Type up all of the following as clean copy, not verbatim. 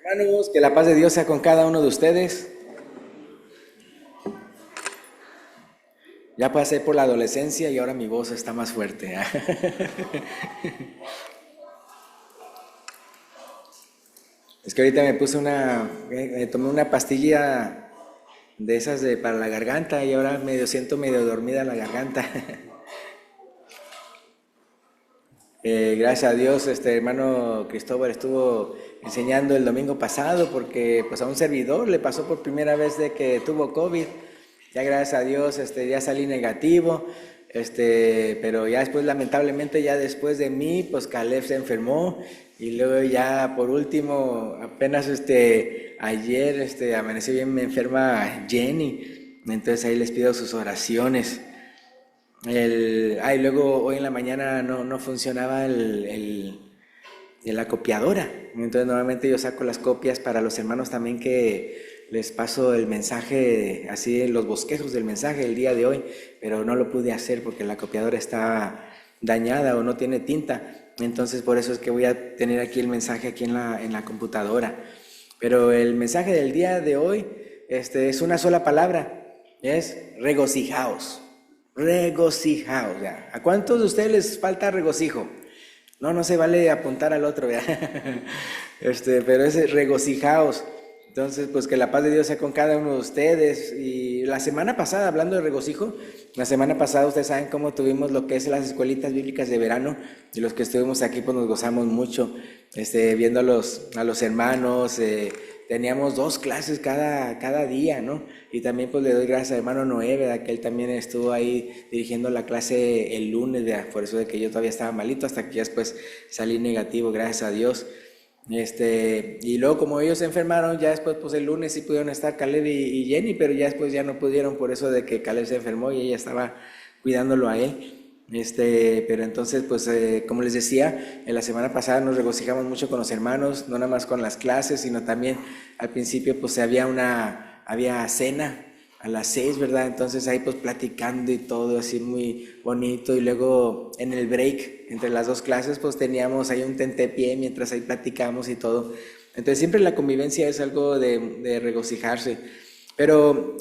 Hermanos, que la paz de Dios sea con cada uno de ustedes. Ya pasé por la adolescencia y ahora mi voz está más fuerte. Es que ahorita me tomé una pastilla de esas para la garganta y ahora siento medio dormida la garganta. Gracias a Dios, este hermano Cristóbal estuvo enseñando el domingo pasado porque pues a un servidor le pasó por primera vez de que tuvo COVID. Ya gracias a Dios, ya salí negativo, pero ya después lamentablemente ya después de mí, pues Caleb se enfermó y luego ya por último apenas ayer amaneció bien me enferma Jenny. Entonces ahí les pido sus oraciones. Luego hoy en la mañana no funcionaba la copiadora. Entonces normalmente yo saco las copias para los hermanos también que les paso el mensaje, así los bosquejos del mensaje el día de hoy, pero no lo pude hacer porque la copiadora está dañada o no tiene tinta. Entonces por eso es que voy a tener aquí el mensaje aquí en la computadora. Pero el mensaje del día de hoy es una sola palabra, es regocijaos. Regocijaos, ¿ya? ¿A cuántos de ustedes les falta regocijo? No se vale apuntar al otro, ¿ya? Pero es regocijaos. Entonces, pues que la paz de Dios sea con cada uno de ustedes. Y la semana pasada, hablando de regocijo, la semana pasada ustedes saben cómo tuvimos lo que es las escuelitas bíblicas de verano, y los que estuvimos aquí pues nos gozamos mucho, viendo a los hermanos, teníamos 2 clases cada día, ¿no? Y también pues le doy gracias al hermano Noé, ¿verdad? Que él también estuvo ahí dirigiendo la clase el lunes, ¿verdad? Por eso de que yo todavía estaba malito, hasta que ya después salí negativo, gracias a Dios. Y luego como ellos se enfermaron, ya después pues el lunes sí pudieron estar Caleb y Jenny, pero ya después ya no pudieron por eso de que Caleb se enfermó y ella estaba cuidándolo a él. Pero entonces pues como les decía, en la semana pasada nos regocijamos mucho con los hermanos, no nada más con las clases, sino también al principio pues había cena a las 6, ¿verdad? Entonces ahí pues platicando y todo así muy bonito, y luego en el break entre las 2 clases pues teníamos ahí un tentepié mientras ahí platicamos y todo. Entonces siempre la convivencia es algo de regocijarse. Pero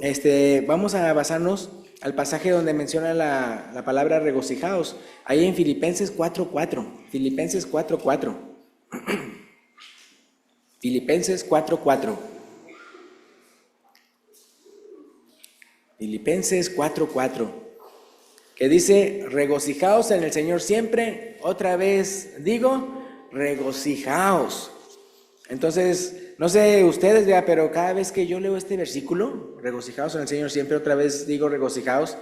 vamos a basarnos al pasaje donde menciona la palabra regocijaos, ahí en Filipenses 4:4. Filipenses 4:4. Filipenses 4:4. Filipenses 4:4, que dice, regocijaos en el Señor siempre. Otra vez digo, regocijaos. Entonces, no sé ustedes, vea, pero cada vez que yo leo este versículo, regocijaos en el Señor siempre, otra vez digo, regocijaos,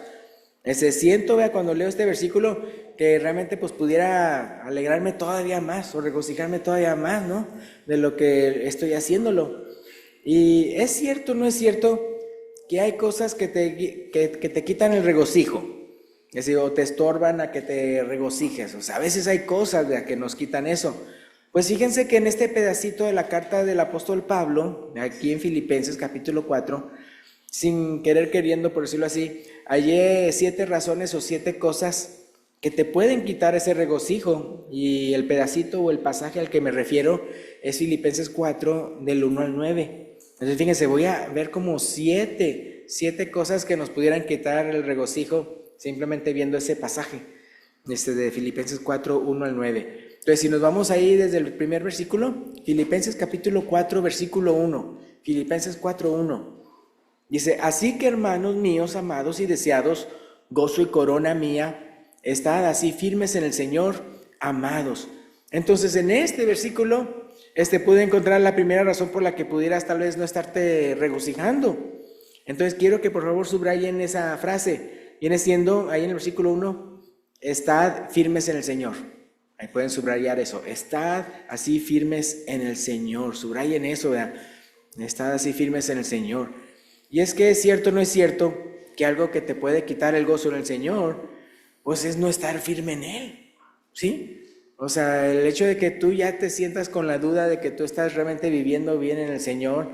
siento, vea, cuando leo este versículo, que realmente pues pudiera alegrarme todavía más o regocijarme todavía más, ¿no? De lo que estoy haciéndolo. Y es cierto, no es cierto que hay cosas que te quitan el regocijo, es decir, o te estorban a que te regocijes. O sea, a veces hay cosas que nos quitan eso. Pues fíjense que en este pedacito de la carta del apóstol Pablo, aquí en Filipenses capítulo 4, sin querer queriendo, por decirlo así, hallé 7 razones o 7 cosas que te pueden quitar ese regocijo, y el pedacito o el pasaje al que me refiero es Filipenses 4 del 1 al 9. Entonces fíjense, voy a ver como 7 cosas que nos pudieran quitar el regocijo simplemente viendo ese pasaje de Filipenses 4, 1 al 9. Entonces si nos vamos ahí desde el primer versículo, Filipenses capítulo 4 versículo 1, Filipenses 4, 1, dice, así que hermanos míos, amados y deseados, gozo y corona mía, estad así firmes en el Señor, amados. Entonces en este versículo pude encontrar la primera razón por la que pudieras tal vez no estarte regocijando. Entonces quiero que por favor subrayen esa frase. Viene siendo ahí en el versículo 1, estad firmes en el Señor. Ahí pueden subrayar eso, estad así firmes en el Señor. Subrayen eso, ¿verdad? Estad así firmes en el Señor. Y es que es cierto, no es cierto, que algo que te puede quitar el gozo en el Señor pues es no estar firme en Él, ¿sí? O sea, el hecho de que tú ya te sientas con la duda de que tú estás realmente viviendo bien en el Señor,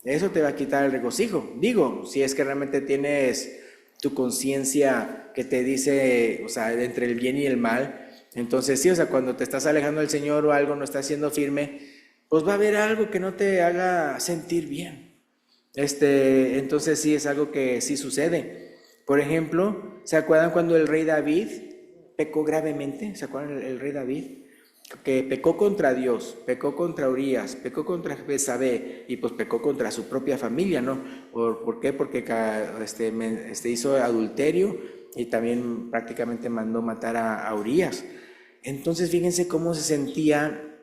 eso te va a quitar el regocijo. Digo, si es que realmente tienes tu conciencia que te dice, o sea, entre el bien y el mal, entonces sí, o sea, cuando te estás alejando del Señor o algo no estás siendo firme, pues va a haber algo que no te haga sentir bien. Entonces sí es algo que sí sucede. Por ejemplo, ¿se acuerdan cuando el rey David pecó gravemente? ¿Se acuerdan el rey David? Que pecó contra Dios, pecó contra Urías, pecó contra Betsabé y pues pecó contra su propia familia, ¿no? ¿Por qué? Porque hizo adulterio y también prácticamente mandó matar a Urías. Entonces fíjense cómo se sentía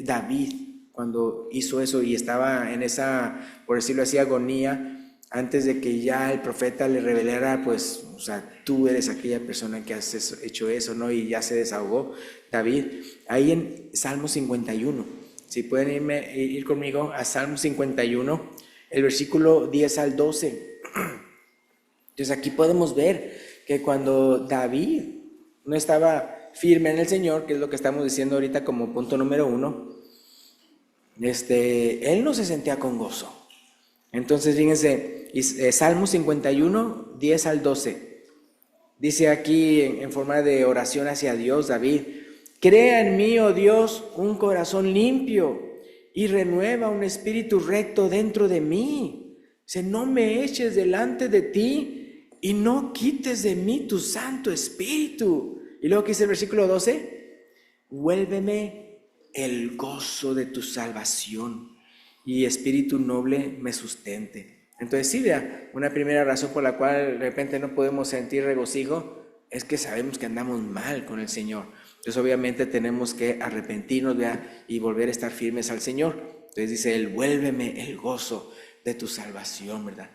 David cuando hizo eso y estaba en esa, por decirlo así, agonía, antes de que ya el profeta le revelara, pues, o sea, tú eres aquella persona que has hecho eso, ¿no? Y ya se desahogó David. Ahí en Salmo 51, si pueden ir conmigo a Salmo 51, el versículo 10 al 12. Entonces aquí podemos ver que cuando David no estaba firme en el Señor, que es lo que estamos diciendo ahorita como punto número 1, él no se sentía con gozo. Entonces fíjense, Salmo 51, 10 al 12. Dice aquí en forma de oración hacia Dios, David: crea en mí, oh Dios, un corazón limpio y renueva un espíritu recto dentro de mí. No me eches delante de ti y no quites de mí tu Santo Espíritu. Y luego que dice el versículo 12: vuélveme el gozo de tu salvación y espíritu noble me sustente. Entonces sí, vea, una primera razón por la cual de repente no podemos sentir regocijo es que sabemos que andamos mal con el Señor. Entonces obviamente tenemos que arrepentirnos, vea, y volver a estar firmes al Señor. Entonces dice él: vuélveme el gozo de tu salvación, ¿verdad?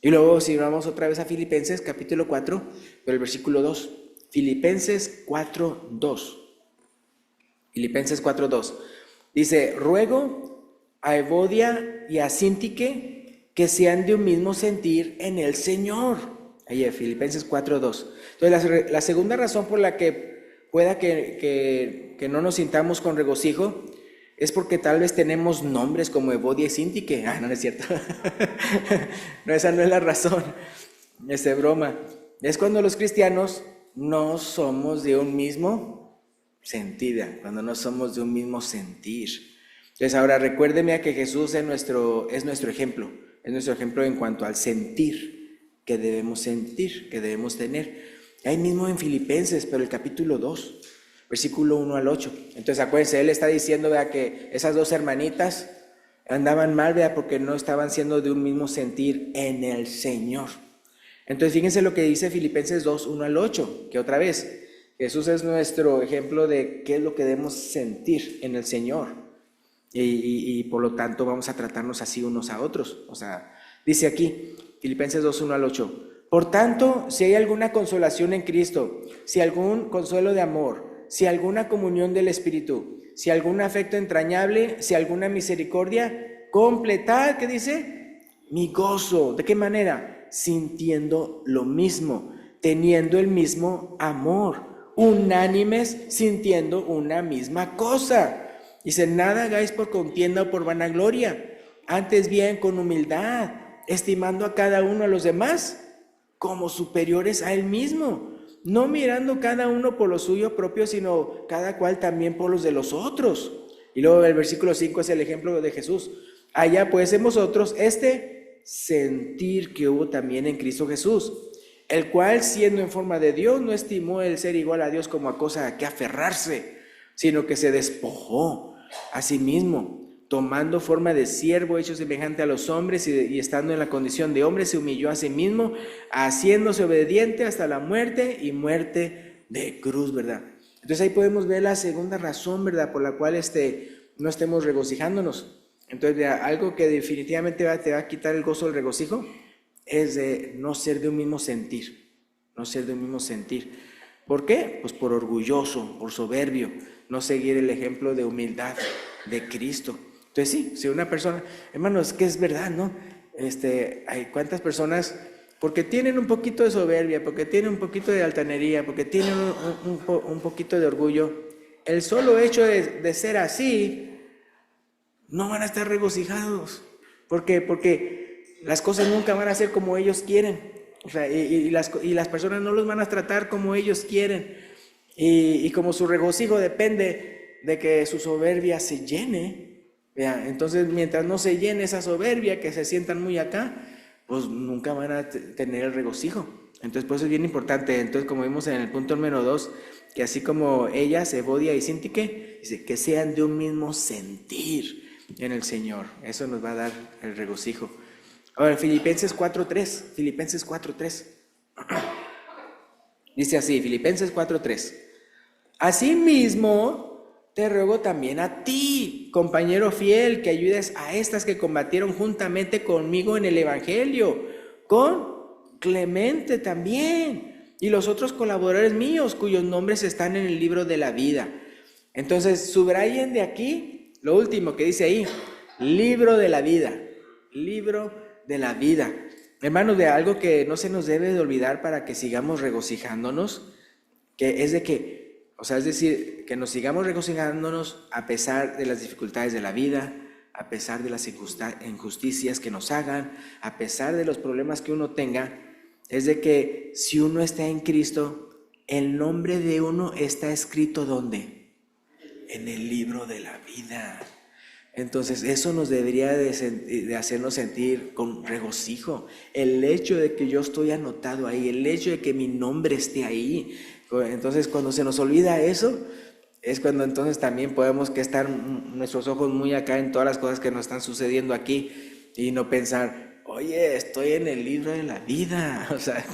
Y luego si vamos otra vez a Filipenses capítulo 4, pero el versículo 2. Filipenses 4, 2. Filipenses 4, 2. Dice: ruego a Evodia y a Síntique que sean de un mismo sentir en el Señor. Ahí en Filipenses 4:2. Entonces la segunda razón por la que pueda que no nos sintamos con regocijo es porque tal vez tenemos nombres como Evodia y Síntique. No es cierto. No, esa no es la razón. Broma. Es cuando los cristianos no somos de un mismo sentir, cuando no somos de un mismo sentir. Entonces ahora recuérdeme a que Jesús es nuestro ejemplo en cuanto al sentir que debemos tener. Ahí mismo en Filipenses, pero el capítulo 2, versículo 1 al 8. Entonces acuérdense, él está diciendo, vea, que esas dos hermanitas andaban mal, vea, porque no estaban siendo de un mismo sentir en el Señor. Entonces fíjense lo que dice Filipenses 2, 1 al 8, que otra vez, Jesús es nuestro ejemplo de qué es lo que debemos sentir en el Señor. Y por lo tanto vamos a tratarnos así unos a otros. O sea, dice aquí, Filipenses 2, 1 al 8. Por tanto, si hay alguna consolación en Cristo, si algún consuelo de amor, si alguna comunión del Espíritu, si algún afecto entrañable, si alguna misericordia, completad, ¿qué dice? Mi gozo. ¿De qué manera? Sintiendo lo mismo, teniendo el mismo amor, unánimes, sintiendo una misma cosa. Dice: nada hagáis por contienda o por vanagloria, antes bien con humildad, estimando a cada uno a los demás como superiores a él mismo, no mirando cada uno por lo suyo propio, sino cada cual también por los de los otros. Y luego el versículo 5 es el ejemplo de Jesús. Allá pues en vosotros sentir que hubo también en Cristo Jesús, el cual siendo en forma de Dios no estimó el ser igual a Dios como a cosa a que aferrarse, sino que se despojó a sí mismo, tomando forma de siervo, hecho semejante a los hombres, y estando en la condición de hombre, se humilló a sí mismo, haciéndose obediente hasta la muerte y muerte de cruz, ¿verdad? Entonces ahí podemos ver la segunda razón, ¿verdad?, por la cual no estemos regocijándonos. Entonces, algo que definitivamente te va a quitar el gozo del regocijo es de no ser de un mismo sentir, no ser de un mismo sentir. ¿Por qué? Pues por orgulloso, por soberbio, no seguir el ejemplo de humildad de Cristo. Entonces sí, si una persona, hermanos, es que es verdad, ¿no? Hay cuántas personas, porque tienen un poquito de soberbia, porque tienen un poquito de altanería, porque tienen un poquito de orgullo, el solo hecho de ser así, no van a estar regocijados. ¿Por qué? Porque las cosas nunca van a ser como ellos quieren. O sea, y las personas no los van a tratar como ellos quieren. Y como su regocijo depende de que su soberbia se llene, Vea, entonces, mientras no se llene esa soberbia, que se sientan muy acá, pues nunca van a tener el regocijo. Entonces, por eso es bien importante. Entonces, como vimos en el punto número 2, que así como ellas, Evodia y Síntique, dice que sean de un mismo sentir en el Señor. Eso nos va a dar el regocijo. Ahora, Filipenses 4:3. Filipenses 4:3. Dice así, Filipenses 4:3. Asimismo, te ruego también a ti, compañero fiel, que ayudes a estas que combatieron juntamente conmigo en el Evangelio, con Clemente también, y los otros colaboradores míos, cuyos nombres están en el libro de la vida. Entonces, subrayen de aquí lo último que dice ahí, libro de la vida, libro de la vida. Hermanos, de algo que no se nos debe de olvidar para que sigamos regocijándonos, que es de que, o sea, es decir, que nos sigamos regocijándonos a pesar de las dificultades de la vida, a pesar de las injusticias que nos hagan, a pesar de los problemas que uno tenga, es de que si uno está en Cristo, el nombre de uno está escrito ¿dónde? En el libro de la vida. Entonces eso nos debería de hacernos sentir con regocijo. El hecho de que yo estoy anotado ahí, el hecho de que mi nombre esté ahí. Entonces cuando se nos olvida eso, es cuando entonces también podemos que estar nuestros ojos muy acá en todas las cosas que nos están sucediendo aquí y no pensar, oye, estoy en el libro de la vida, o sea,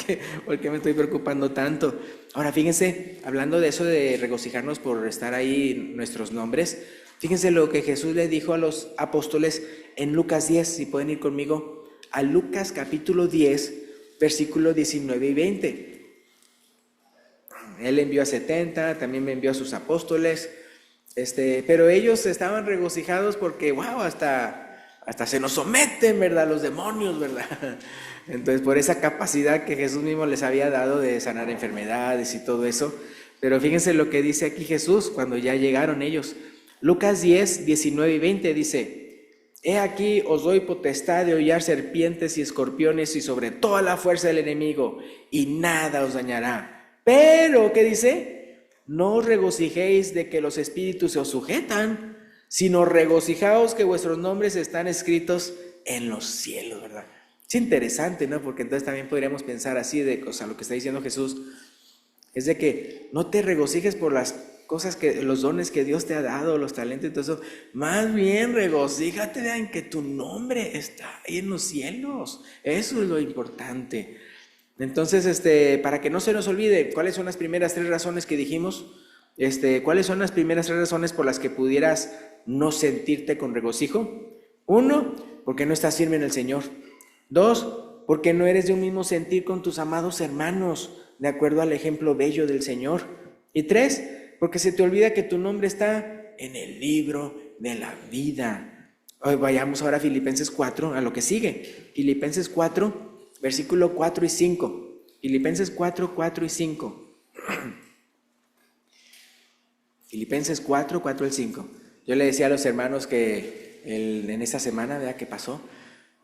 ¿por qué me estoy preocupando tanto? Ahora fíjense, hablando de eso de regocijarnos por estar ahí nuestros nombres, fíjense lo que Jesús le dijo a los apóstoles en Lucas 10, si pueden ir conmigo a Lucas capítulo 10, versículos 19 y 20. Él envió a 70, también me envió a sus apóstoles, pero ellos estaban regocijados porque, wow, hasta se nos someten, ¿verdad? Los demonios, ¿verdad? Entonces, por esa capacidad que Jesús mismo les había dado de sanar enfermedades y todo eso. Pero fíjense lo que dice aquí Jesús cuando ya llegaron ellos. Lucas 10, 19 y 20 dice, he aquí os doy potestad de hollar serpientes y escorpiones y sobre toda la fuerza del enemigo, y nada os dañará. Pero, ¿qué dice? No os regocijéis de que los espíritus se os sujetan, sino regocijaos que vuestros nombres están escritos en los cielos, ¿verdad? Es interesante, ¿no? Porque entonces también podríamos pensar así de, o sea, lo que está diciendo Jesús es de que no te regocijes por las cosas los dones que Dios te ha dado, los talentos y todo eso, más bien regocíjate en que tu nombre está ahí en los cielos. Eso es lo importante. Entonces, para que no se nos olvide, ¿cuáles son las primeras 3 razones que dijimos? ¿Cuáles son las primeras 3 razones por las que pudieras no sentirte con regocijo? 1, porque no estás firme en el Señor. 2, porque no eres de un mismo sentir con tus amados hermanos, de acuerdo al ejemplo bello del Señor. Y 3, porque se te olvida que tu nombre está en el libro de la vida. Hoy vayamos ahora a Filipenses 4, a lo que sigue. Filipenses 4, versículo 4 y 5. Filipenses 4, 4 y 5. Filipenses 4, 4 y 5. Yo le decía a los hermanos que en esta semana, ¿verdad? ¿Qué pasó?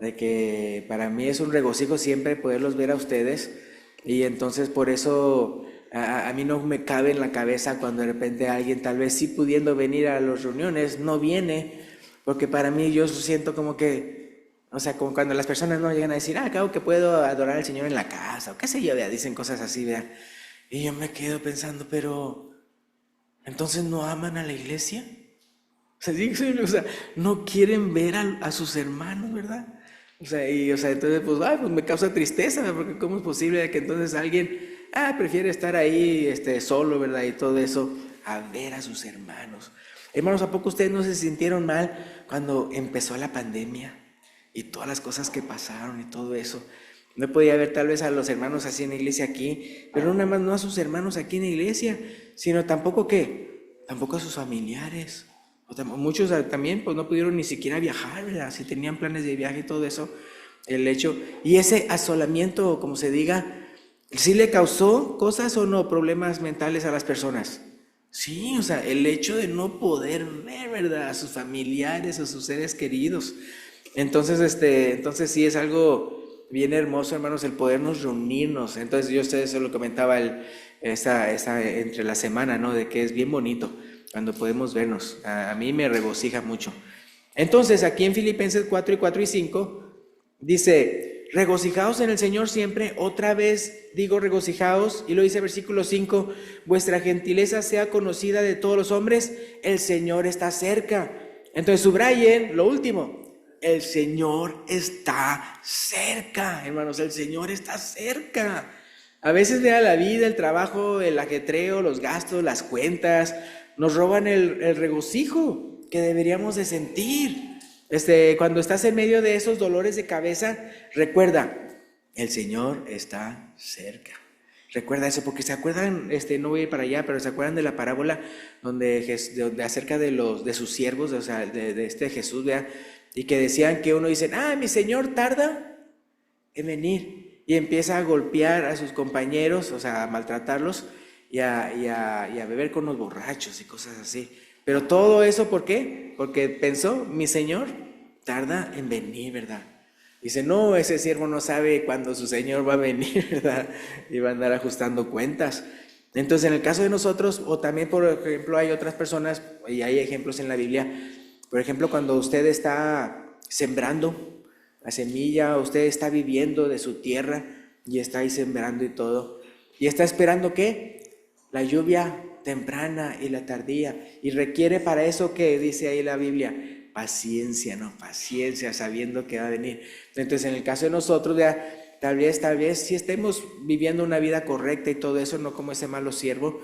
De que para mí es un regocijo siempre poderlos ver a ustedes, y entonces por eso a mí no me cabe en la cabeza cuando de repente alguien tal vez sí pudiendo venir a las reuniones no viene, porque para mí yo siento como que, o sea, como cuando las personas no llegan a decir, claro que puedo adorar al Señor en la casa, o qué sé yo, ¿verdad? Dicen cosas así, ¿verdad? Y yo me quedo pensando, pero ¿entonces no aman a la iglesia? O sea, no quieren ver a sus hermanos, ¿verdad? O sea, entonces, pues me causa tristeza, ¿verdad? Porque ¿cómo es posible que entonces alguien, prefiere estar ahí, solo, ¿verdad? Y todo eso, a ver a sus hermanos. Hermanos, ¿a poco ustedes no se sintieron mal cuando empezó la pandemia y todas las cosas que pasaron y todo eso? No podía ver tal vez a los hermanos así en la iglesia aquí, pero no nada más no a sus hermanos aquí en la iglesia, sino tampoco a sus familiares. Muchos también pues no pudieron ni siquiera viajar, ¿verdad? Si tenían planes de viaje y todo eso, el hecho, y ese asolamiento, como se diga, ¿sí le causó cosas o no, problemas mentales a las personas? Sí, o sea, el hecho de no poder ver, ¿verdad?, a sus familiares, a sus seres queridos. Entonces sí es algo bien hermoso, hermanos, el podernos reunirnos. Entonces yo a ustedes se lo comentaba entre la semana, ¿no? De que es bien bonito cuando podemos vernos. A mí me regocija mucho. Entonces, aquí en Filipenses 4:4 y 5, dice, regocijaos en el Señor siempre. Otra vez digo regocijaos. Y lo dice versículo 5, vuestra gentileza sea conocida de todos los hombres, el Señor está cerca. Entonces subrayen lo último, el Señor está cerca, hermanos, el Señor está cerca. A veces la vida, el trabajo, el ajetreo, los gastos, las cuentas, nos roban el regocijo que deberíamos de sentir. Cuando estás en medio de esos dolores de cabeza, recuerda, el Señor está cerca. Recuerda eso, porque se acuerdan, no voy a ir para allá, pero se acuerdan de la parábola donde acerca de sus siervos, o sea, de Jesús, ¿verdad? Y que decían que uno dice, mi Señor tarda en venir, y empieza a golpear a sus compañeros, o sea, a maltratarlos y a beber con los borrachos y cosas así. Pero todo eso, ¿por qué? Porque pensó, mi Señor tarda en venir, ¿verdad? Dice, no, ese siervo no sabe cuándo su Señor va a venir, ¿verdad? Y va a andar ajustando cuentas. Entonces, en el caso de nosotros, o también, por ejemplo, hay otras personas, y hay ejemplos en la Biblia, por ejemplo, cuando usted está sembrando la semilla, usted está viviendo de su tierra y está ahí sembrando y todo, y está esperando ¿qué? La lluvia temprana y la tardía, y requiere para eso, ¿qué dice ahí la Biblia? Paciencia, ¿no? Paciencia, sabiendo que va a venir. Entonces, en el caso de nosotros, ya, tal vez, si estemos viviendo una vida correcta y todo eso, no como ese malo siervo,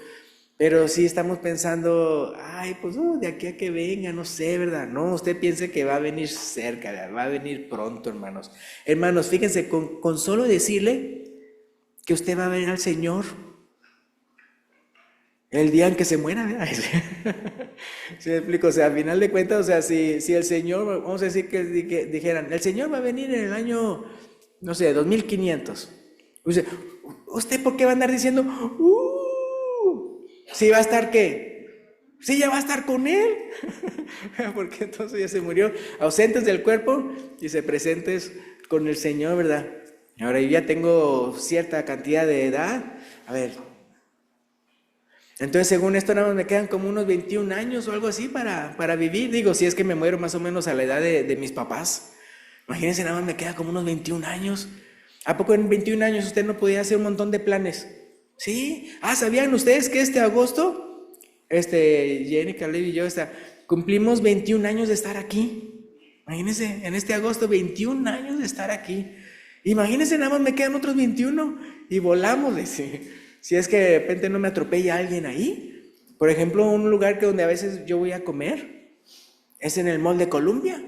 pero sí estamos pensando, pues de aquí a que venga, no sé, ¿verdad? No, usted piense que va a venir cerca, ¿verdad? Va a venir pronto, hermanos. Hermanos, fíjense, con solo decirle que usted va a ver al Señor el día en que se muera, ¿verdad? ¿Sí me explico? O sea, al final de cuentas, o sea, si el Señor, vamos a decir que dijeran, el Señor va a venir en el año, no sé, 2500. ¿Usted por qué va a andar diciendo, si va a estar qué? Sí, ya va a estar con Él. Porque entonces ya se murió, ausentes del cuerpo y se presentes con el Señor, ¿verdad? Ahora yo ya tengo cierta cantidad de edad. A ver, entonces según esto nada más me quedan como unos 21 años o algo así para vivir. Digo, si es que me muero más o menos a la edad de mis papás. Imagínense, nada más me queda como unos 21 años. ¿A poco en 21 años usted no podía hacer un montón de planes? ¿Sí? ¿Sabían ustedes que este agosto, Jenny, Caleb y yo, cumplimos 21 años de estar aquí? Imagínense, en este agosto, 21 años de estar aquí. Imagínense, nada más me quedan otros 21 y volamos. Si es que de repente no me atropella alguien ahí. Por ejemplo, un lugar donde a veces yo voy a comer es en el Mall de Columbia.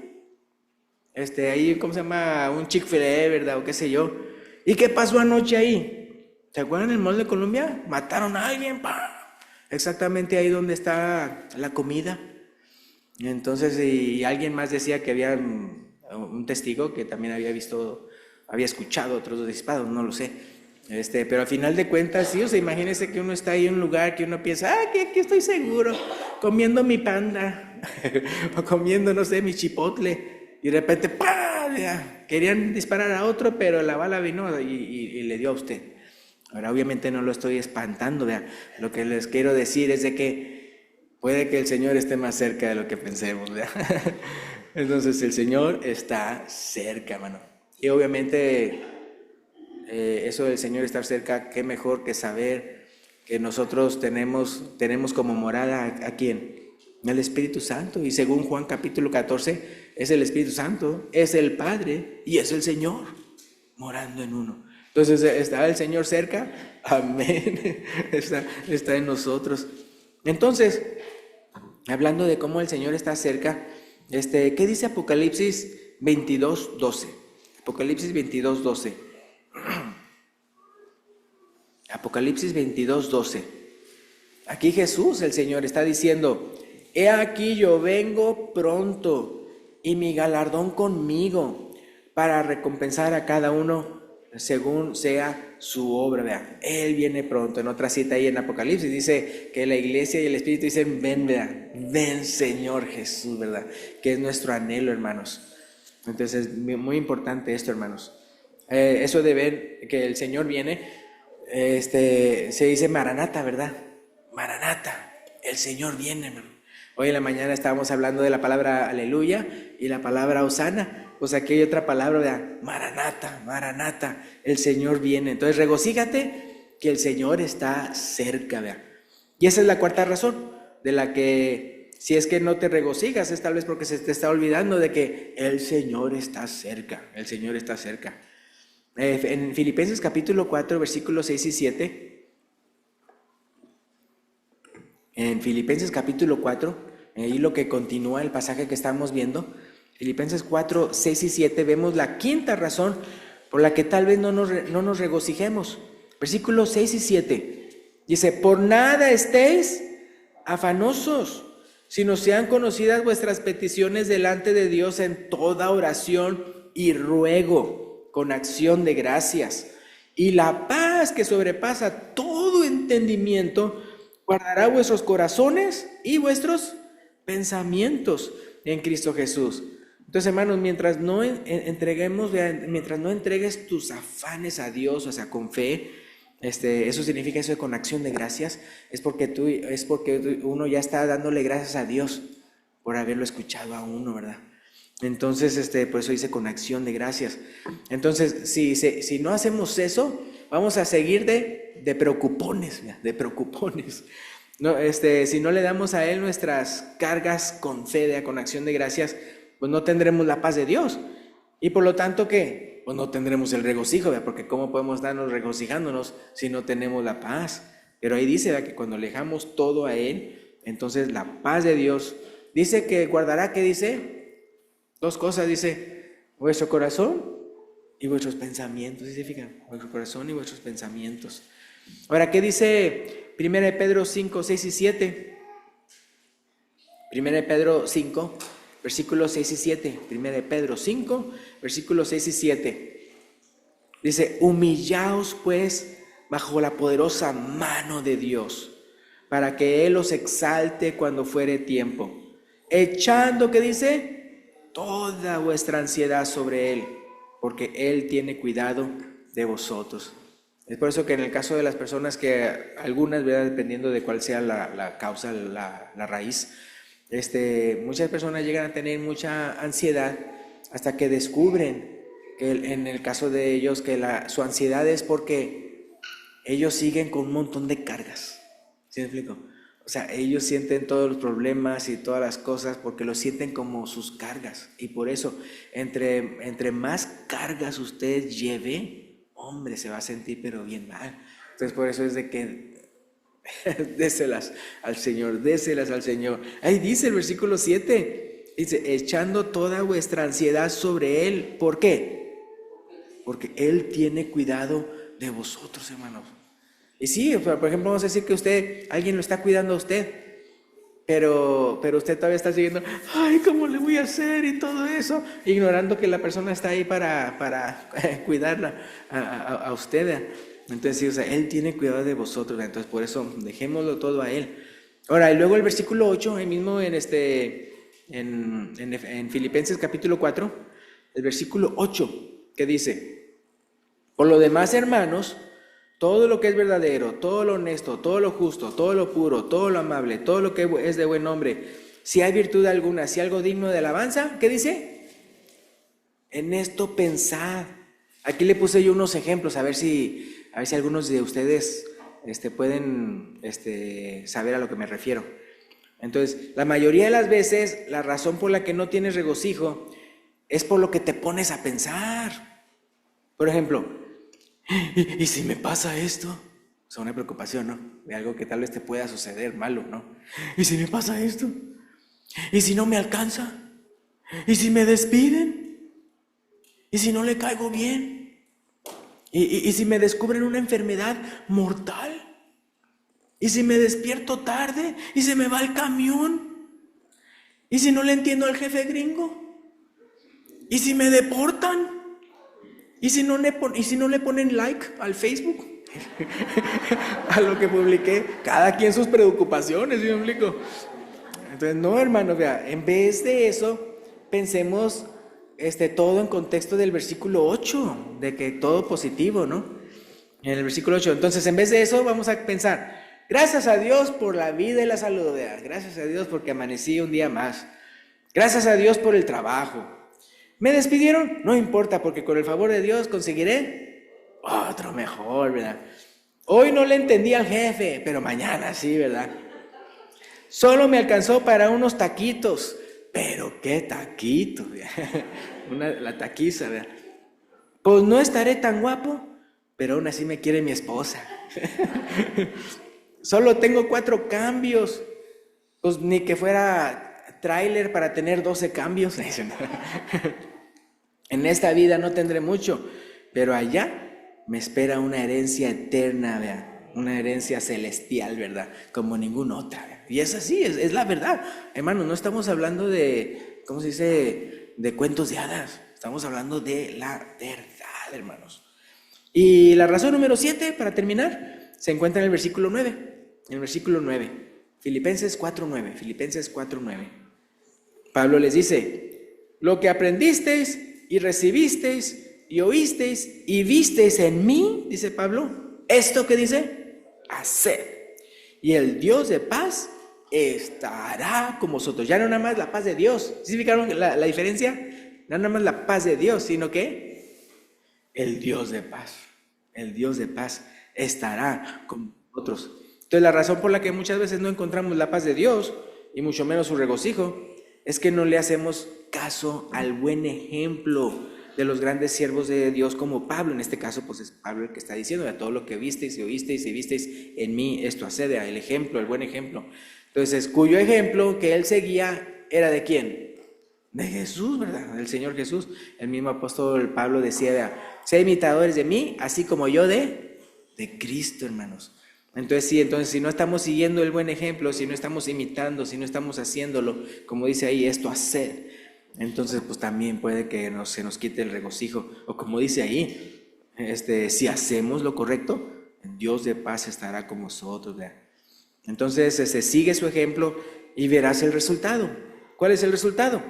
Ahí, ¿cómo se llama? Un Chick-fil-A, ¿verdad? O qué sé yo. ¿Y qué pasó anoche ahí? ¿Se acuerdan del Mall de Columbia? Mataron a alguien, ¡pam! Exactamente ahí donde está la comida. Entonces, y alguien más decía que había un testigo que también había escuchado otros disparos, no lo sé. Pero al final de cuentas, sí, o sea, imagínense que uno está ahí en un lugar que uno piensa, que aquí estoy seguro, comiendo mi panda, o comiendo, no sé, mi chipotle, y de repente, ¡pam! Querían disparar a otro, pero la bala vino y le dio a usted. Ahora, obviamente no lo estoy espantando, ¿verdad? Lo que les quiero decir es de que puede que el Señor esté más cerca de lo que pensemos, ¿verdad? Entonces, el Señor está cerca, hermano. Y obviamente, eso del Señor estar cerca, qué mejor que saber que nosotros tenemos como morada ¿a quién? El Espíritu Santo. Y según Juan capítulo 14, es el Espíritu Santo, es el Padre y es el Señor morando en uno. Entonces, ¿está el Señor cerca? Amén. Está en nosotros. Entonces, hablando de cómo el Señor está cerca, ¿qué dice Apocalipsis 22:12? Apocalipsis 22:12. Apocalipsis 22:12. Aquí Jesús, el Señor, está diciendo, he aquí yo vengo pronto y mi galardón conmigo para recompensar a cada uno según sea su obra. Vean, Él viene pronto. En otra cita ahí en Apocalipsis dice que la iglesia y el Espíritu dicen, ven, ¿verdad? Ven Señor Jesús, ¿verdad? Que es nuestro anhelo, hermanos. Entonces es muy importante esto, hermanos. Eso de ver que el Señor viene, se dice Maranata, ¿verdad? Maranata, el Señor viene, hermano. Hoy en la mañana estábamos hablando de la palabra aleluya y la palabra hosana. Pues aquí hay otra palabra, ¿verdad? Maranata, Maranata, el Señor viene. Entonces regocíjate que el Señor está cerca, ¿verdad? Y esa es la cuarta razón de la que si es que no te regocijas es tal vez porque se te está olvidando de que el Señor está cerca, el Señor está cerca. En Filipenses capítulo 4, versículos 6 y 7. En Filipenses capítulo 4, ahí lo que continúa el pasaje que estamos viendo, Filipenses 4, 6 y 7, vemos la quinta razón por la que tal vez no nos regocijemos. Versículos 6 y 7, dice, por nada estéis afanosos, sino sean conocidas vuestras peticiones delante de Dios en toda oración y ruego, con acción de gracias. Y la paz que sobrepasa todo entendimiento, guardará vuestros corazones y vuestros pensamientos en Cristo Jesús. Entonces, hermanos, mientras no entregues tus afanes a Dios, o sea, con fe, eso significa eso de con acción de gracias, es porque uno ya está dándole gracias a Dios por haberlo escuchado a uno, ¿verdad? Entonces, por eso dice con acción de gracias. Entonces, si no hacemos eso, vamos a seguir de preocupones, de preocupones. No, si no le damos a Él nuestras cargas con fe, con acción de gracias, pues no tendremos la paz de Dios. Y por lo tanto, ¿qué? Pues no tendremos el regocijo, ¿verdad? Porque ¿cómo podemos darnos regocijándonos si no tenemos la paz? Pero ahí dice, ¿verdad?, que cuando le dejamos todo a Él, entonces la paz de Dios, dice que guardará, ¿qué dice? Dos cosas, dice, vuestro corazón y vuestros pensamientos, ¿sí se fijan? Vuestro corazón y vuestros pensamientos. Ahora, ¿qué dice 1 Pedro 5, 6 y 7? 1 Pedro 5, versículos 6 y 7. 1 Pedro 5, versículos 6 y 7. Dice, humillaos pues bajo la poderosa mano de Dios, para que Él os exalte cuando fuere tiempo, echando, ¿qué dice? Toda vuestra ansiedad sobre Él, porque Él tiene cuidado de vosotros. Es por eso que en el caso de las personas que algunas, ¿verdad?, dependiendo de cuál sea la causa, la raíz, muchas personas llegan a tener mucha ansiedad hasta que descubren que en el caso de ellos que su ansiedad es porque ellos siguen con un montón de cargas. ¿Sí me explico? O sea, ellos sienten todos los problemas y todas las cosas porque lo sienten como sus cargas. Y por eso, entre más cargas usted lleve, hombre, se va a sentir pero bien mal. Entonces, por eso es de que déselas al Señor, déselas al Señor. Ahí dice el versículo 7, dice, echando toda vuestra ansiedad sobre Él. ¿Por qué? Porque Él tiene cuidado de vosotros, hermanos. Y sí, por ejemplo, vamos a decir que alguien lo está cuidando a usted, pero usted todavía está siguiendo, ay, ¿cómo le voy a hacer? Y todo eso, ignorando que la persona está ahí para cuidarla a usted. Entonces, sí, o sea, Él tiene cuidado de vosotros, entonces por eso dejémoslo todo a Él. Ahora, y luego el versículo 8, ahí mismo en Filipenses capítulo 4, el versículo 8, que dice, por lo demás, hermanos, todo lo que es verdadero, todo lo honesto, todo lo justo, todo lo puro, todo lo amable, todo lo que es de buen nombre, si hay virtud alguna, si algo digno de alabanza, ¿qué dice? En esto pensad. Aquí le puse yo unos ejemplos, a ver si algunos de ustedes pueden saber a lo que me refiero. Entonces, la mayoría de las veces, la razón por la que no tienes regocijo es por lo que te pones a pensar. Por ejemplo, ¿y si me pasa esto? O sea, una preocupación, ¿no? De algo que tal vez te pueda suceder malo, ¿no? ¿Y si me pasa esto? ¿Y si no me alcanza? ¿Y si me despiden? ¿Y si no le caigo bien? ¿Y si me descubren una enfermedad mortal? ¿Y si me despierto tarde? ¿Y se me va el camión? ¿Y si no le entiendo al jefe gringo? ¿Y si me deportan? ¿Y si no le ponen like al Facebook? A lo que publiqué. Cada quien sus preocupaciones, ¿sí me explico? Entonces, no, hermanos, vea, en vez de eso, pensemos todo en contexto del versículo 8, de que todo positivo, ¿no? En el versículo 8. Entonces, en vez de eso, vamos a pensar, Gracias a Dios por la vida y la salud, ¿verdad? Gracias a Dios porque amanecí un día más. Gracias a Dios por el trabajo. ¿Me despidieron? No importa, porque con el favor de Dios conseguiré otro mejor, ¿verdad? Hoy no le entendí al jefe, pero mañana sí, ¿verdad? Solo me alcanzó para unos taquitos, pero qué taquitos, la taquiza, ¿verdad? Pues no estaré tan guapo, pero aún así me quiere mi esposa. Solo tengo 4 cambios, pues ni que fuera tráiler para tener 12 cambios. En esta vida no tendré mucho, pero allá me espera una herencia eterna, ¿verdad? Una herencia celestial, ¿verdad? Como ninguna otra, ¿verdad? Y es así, es la verdad. Hermanos, no estamos hablando de, ¿cómo se dice?, de cuentos de hadas. Estamos hablando de la verdad, hermanos. Y la razón número 7, para terminar, se encuentra en el versículo 9. En el versículo 9, Filipenses 4:9. Filipenses 4:9. Pablo les dice: lo que aprendisteis y recibisteis y oísteis y visteis en mí, dice Pablo, ¿esto qué dice? Haced. Y el Dios de paz estará con vosotros. Ya no nada más la paz de Dios. ¿Sí fijaron la diferencia? No nada más la paz de Dios, sino que el Dios de paz. El Dios de paz estará con vosotros. Entonces la razón por la que muchas veces no encontramos la paz de Dios, y mucho menos su regocijo, es que no le hacemos caso al buen ejemplo de los grandes siervos de Dios como Pablo. En este caso pues es Pablo el que está diciendo: de todo lo que visteis y oísteis y visteis en mí, esto haced. El ejemplo, el buen ejemplo. Entonces, cuyo ejemplo que él seguía era ¿de quién? De Jesús, ¿verdad? Del Señor Jesús. El mismo apóstol Pablo decía: sed imitadores de mí, así como yo de Cristo, hermanos. Entonces si no estamos siguiendo el buen ejemplo, si no estamos imitando, si no estamos haciéndolo, como dice ahí, esto hacer, entonces pues también puede que se nos quite el regocijo. O como dice ahí, si hacemos lo correcto, Dios de paz estará con nosotros, ¿verdad? Entonces sigue su ejemplo y verás el resultado. ¿Cuál es el resultado?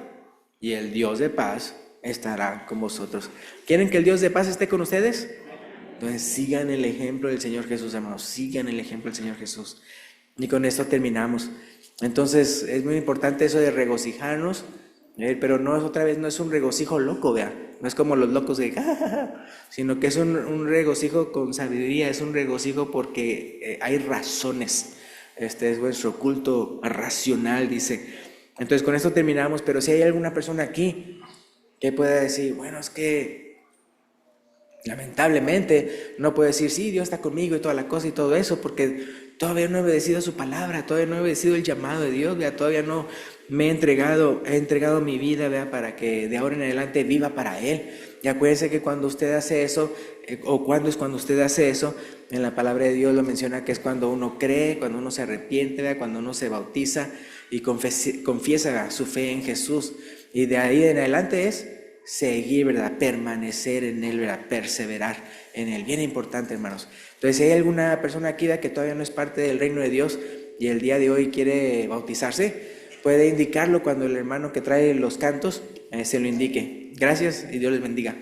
Y el Dios de paz estará con vosotros. ¿Quieren que el Dios de paz esté con ustedes? Entonces sigan el ejemplo del Señor Jesús, hermanos. Sigan el ejemplo del Señor Jesús. Y con esto terminamos. Entonces es muy importante eso de regocijarnos, pero no es otra vez, no es un regocijo loco, vea. No es como los locos de sino que es un regocijo con sabiduría. Es un regocijo porque hay razones. Este es vuestro culto racional, dice. Entonces con esto terminamos. Pero si hay alguna persona aquí que pueda decir: bueno, es que lamentablemente no puedo decir sí, Dios está conmigo y toda la cosa y todo eso, porque todavía no he obedecido su palabra, todavía no he obedecido el llamado de Dios, ¿verdad? Todavía no me he entregado mi vida, ¿verdad? Para que de ahora en adelante viva para Él. Y acuérdense que cuando usted hace eso, cuando usted hace eso, en la palabra de Dios lo menciona que es cuando uno cree, cuando uno se arrepiente, ¿verdad? Cuando uno se bautiza y confiesa su fe en Jesús. Y de ahí en adelante es seguir, ¿verdad? Permanecer en Él, ¿verdad? Perseverar en Él. Bien importante, hermanos. Entonces, si hay alguna persona aquí que todavía no es parte del reino de Dios y el día de hoy quiere bautizarse, puede indicarlo cuando el hermano que trae los cantos se lo indique. Gracias y Dios les bendiga.